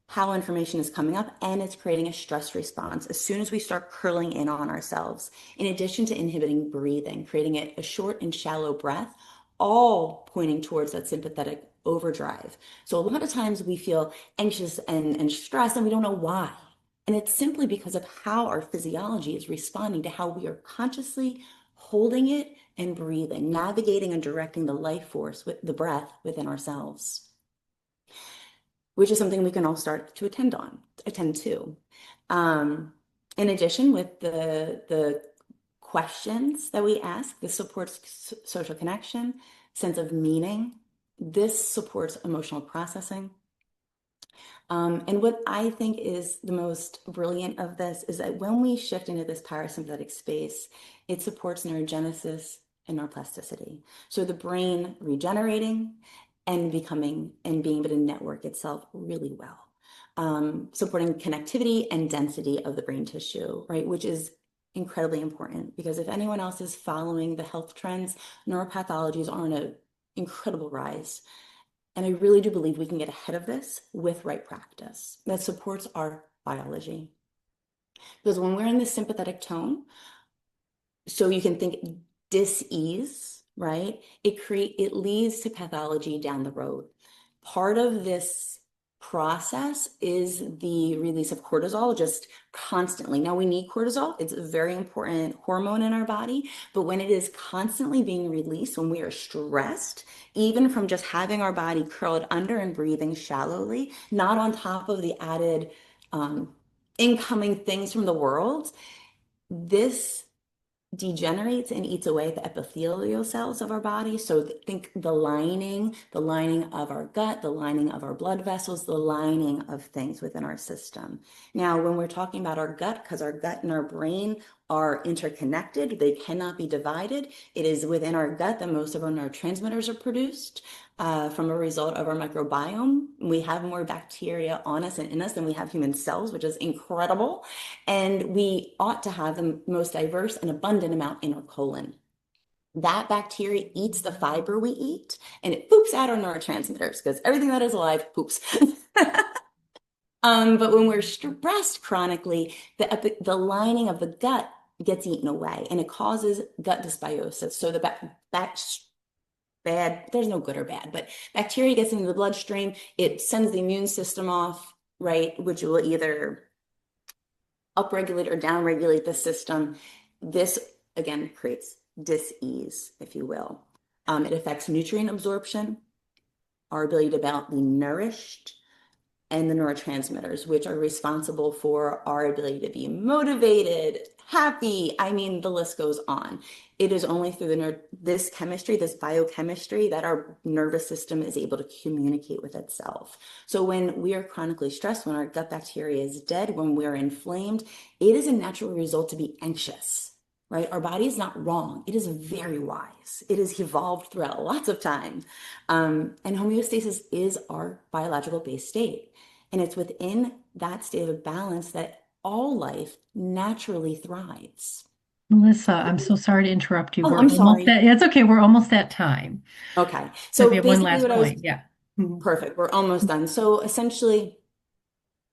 H: how information is coming up, and it's creating a stress response as soon as we start curling in on ourselves. In addition to inhibiting breathing, creating a short and shallow breath, all pointing towards that sympathetic overdrive. So a lot of times we feel anxious and stressed, and we don't know why. And it's simply because of how our physiology is responding to how we are consciously holding it and breathing, navigating and directing the life force with the breath within ourselves, which is something we can all start to attend to. In addition, with the questions that we ask, this supports social connection, sense of meaning. This supports emotional processing. And what I think is the most brilliant of this is that when we shift into this parasympathetic space, it supports neurogenesis and neuroplasticity. So the brain regenerating and being able to network itself really well, supporting connectivity and density of the brain tissue, right? Which is incredibly important because if anyone else is following the health trends, neuropathologies are on an incredible rise. And I really do believe we can get ahead of this with right practice that supports our biology. Because when we're in this sympathetic tone, so you can think dis-ease, right? It leads to pathology down the road. Part of this process is the release of cortisol just constantly. Now we need cortisol. It's a very important hormone in our body, but when it is constantly being released, when we are stressed, even from just having our body curled under and breathing shallowly, not on top of the added incoming things from the world, this degenerates and eats away at the epithelial cells of our body. So think the lining of our gut, the lining of our blood vessels, the lining of things within our system. Now, when we're talking about our gut, because our gut and our brain are interconnected, they cannot be divided. It is within our gut that most of our neurotransmitters are produced. From a result of our microbiome. We have more bacteria on us and in us than we have human cells, which is incredible. And we ought to have the most diverse and abundant amount in our colon. That bacteria eats the fiber we eat and it poops out our neurotransmitters because everything that is alive poops. But when we're stressed chronically, the lining of the gut gets eaten away and it causes gut dysbiosis. So there's no good or bad, but bacteria gets into the bloodstream, it sends the immune system off, right, which will either upregulate or downregulate the system. This, again, creates dis-ease, if you will. It affects nutrient absorption, our ability to be nourished, and the neurotransmitters, which are responsible for our ability to be motivated, happy. I mean, the list goes on. It is only through this biochemistry, that our nervous system is able to communicate with itself. So when we are chronically stressed, when our gut bacteria is dead, when we're inflamed, it is a natural result to be anxious, right? Our body is not wrong. It is very wise. It has evolved throughout lots of time. And homeostasis is our biological base state. And it's within that state of balance that all life naturally thrives.
A: Melissa, I'm so sorry to interrupt you.
H: Oh, I'm sorry.
A: It's okay. We're almost at time.
H: Okay. So
A: we have one last
H: basically
A: point. Yeah.
H: Perfect. We're almost done. So essentially,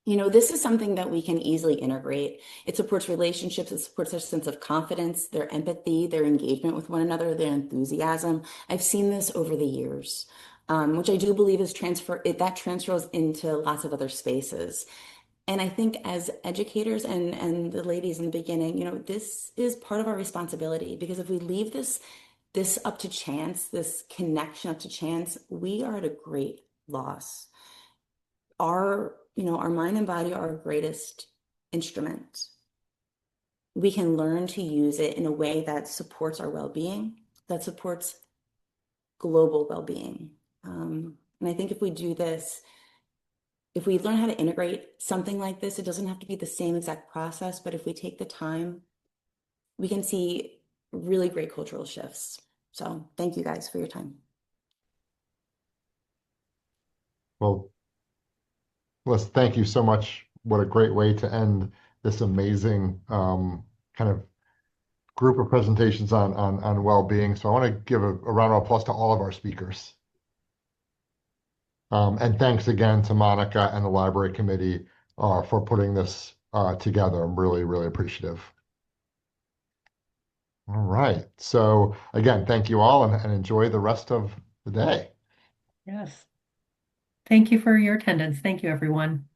H: this is something that we can easily integrate. It supports relationships. It supports their sense of confidence, their empathy, their engagement with one another, their enthusiasm. I've seen this over the years, which I do believe that transfers into lots of other spaces. And I think as educators and the ladies in the beginning, this is part of our responsibility, because if we leave this up to chance, this connection up to chance, we are at a great loss. Our mind and body are our greatest instrument. We can learn to use it in a way that supports our well-being, that supports global well-being. And I think if we do this, if we learn how to integrate something like this, it doesn't have to be the same exact process, but if we take the time, we can see really great cultural shifts. So thank you guys for your time.
B: Well, Les, thank you so much. What a great way to end this amazing kind of group of presentations on well-being. So I want to give a round of applause to all of our speakers. And thanks again to Monica and the library committee for putting this together. I'm really, really appreciative. All right. So again, thank you all and enjoy the rest of the day.
A: Yes. Thank you for your attendance. Thank you, everyone.